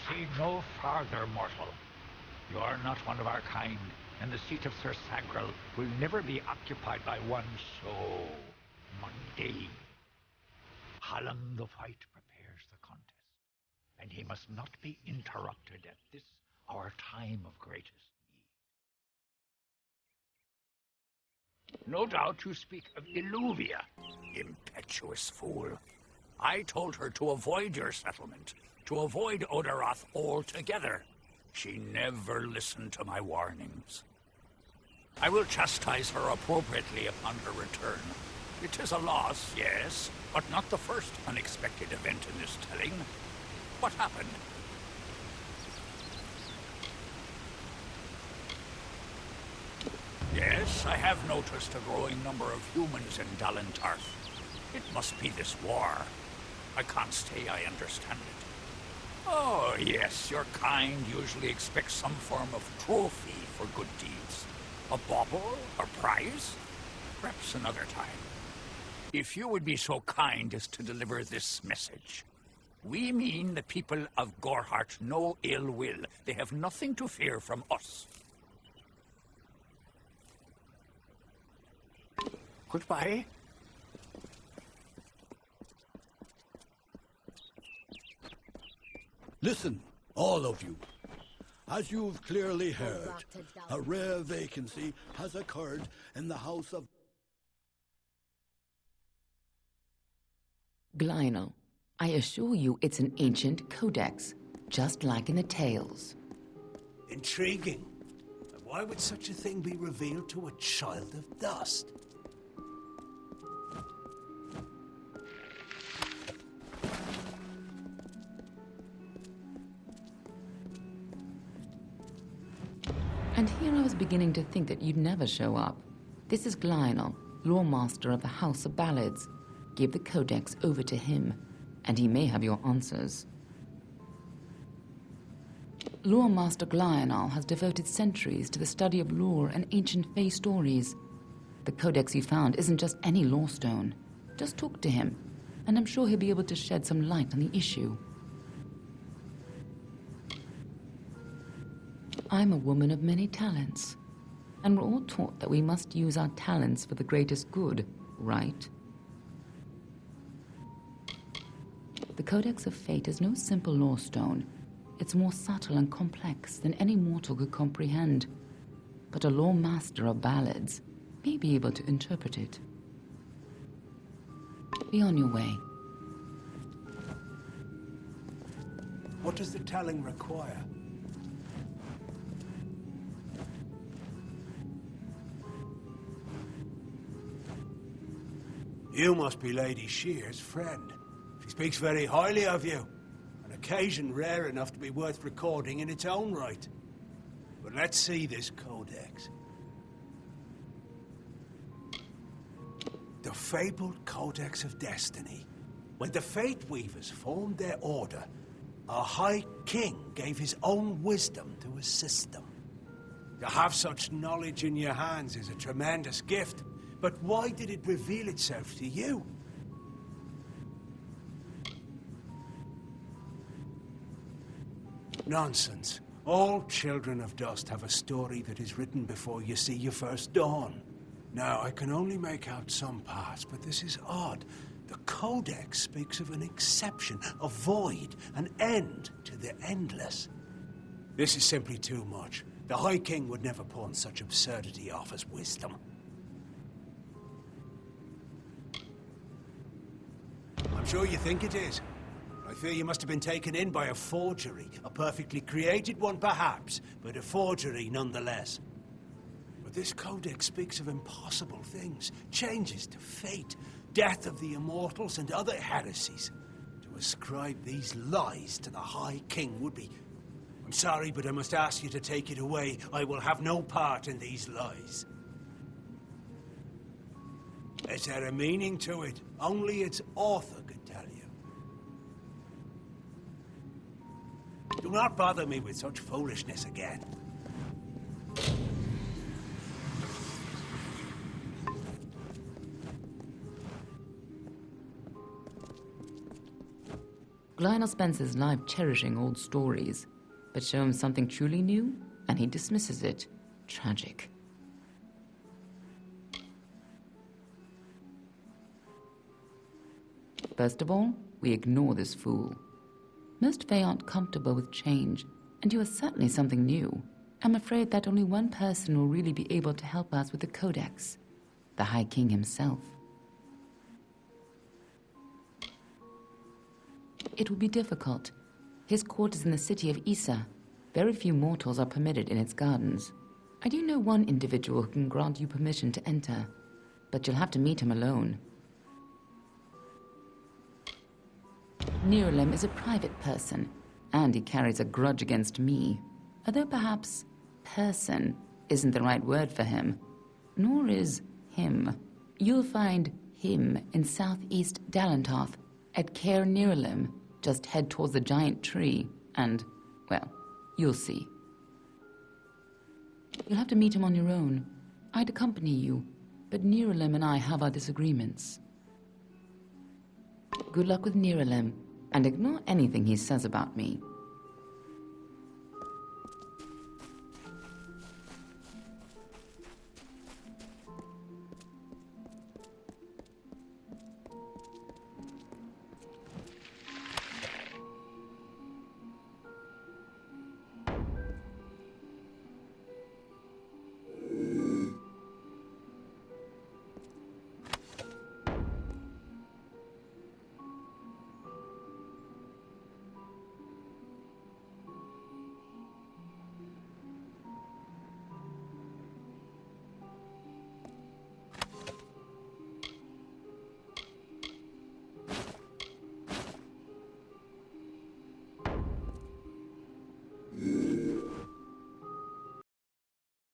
Proceed no farther, mortal. You are not one of our kind, and the seat of Sir Sagrel will never be occupied by one so mundane. Hallam the White prepares the contest, and he must not be interrupted at this our time of greatest need. No doubt you speak of Illuvia. Impetuous fool. I told her to avoid your settlement, to avoid Odaroth altogether. She never listened to my warnings. I will chastise her appropriately upon her return. It is a loss, yes, but not the first unexpected event in this telling. What happened? Yes, I have noticed a growing number of humans in Dalentarth. It must be this war. I can't say I understand it. Oh, yes, your kind usually expects some form of trophy for good deeds. A bauble or prize? Perhaps another time. If you would be so kind as to deliver this message. We mean the people of Gorhart no ill will. They have nothing to fear from us. Goodbye. Listen, all of you. As you've clearly heard, a rare vacancy has occurred in the House of... Glynel, I assure you it's an ancient codex, just like in the tales. Intriguing. And why would such a thing be revealed to a child of dust? And here I was beginning to think that you'd never show up. This is Glynel, Lore Master of the House of Ballads. Give the codex over to him, and he may have your answers. Lore Master Glynel has devoted centuries to the study of lore and ancient Fae stories. The codex he found isn't just any lore stone. Just talk to him, and I'm sure he'll be able to shed some light on the issue. I'm a woman of many talents, and we're all taught that we must use our talents for the greatest good, right? The Codex of Fate is no simple lore stone. It's more subtle and complex than any mortal could comprehend. But a lore master of ballads may be able to interpret it. Be on your way. What does the telling require? You must be Lady Shir's friend. She speaks very highly of you. An occasion rare enough to be worth recording in its own right. But let's see this codex. The fabled Codex of Destiny. When the Fate Weavers formed their order, our High King gave his own wisdom to assist them. To have such knowledge in your hands is a tremendous gift. But why did it reveal itself to you? Nonsense. All children of dust have a story that is written before you see your first dawn. Now, I can only make out some parts, but this is odd. The Codex speaks of an exception, a void, an end to the endless. This is simply too much. The High King would never pawn such absurdity off as wisdom. I'm sure you think it is. I fear you must have been taken in by a forgery. A perfectly created one, perhaps, but a forgery nonetheless. But this codex speaks of impossible things, changes to fate, death of the immortals, and other heresies. To ascribe these lies to the High King would be... I'm sorry, but I must ask you to take it away. I will have no part in these lies. Is there a meaning to it? Only its author could tell you. Do not bother me with such foolishness again. Lionel spends his life cherishing old stories, but show him something truly new, and he dismisses it. Tragic. First of all, we ignore this fool. Most Fae aren't comfortable with change, and you are certainly something new. I'm afraid that only one person will really be able to help us with the Codex, the High King himself. It will be difficult. His court is in the city of Issa. Very few mortals are permitted in its gardens. I do know one individual who can grant you permission to enter, but you'll have to meet him alone. Nerulem is a private person, and he carries a grudge against me. Although perhaps person isn't the right word for him, nor is him. You'll find him in southeast Dalentarth, at Caer Nerulem. Just head towards the giant tree, and, well, you'll see. You'll have to meet him on your own. I'd accompany you, but Nerulem and I have our disagreements. Good luck with Nerulem, and ignore anything he says about me.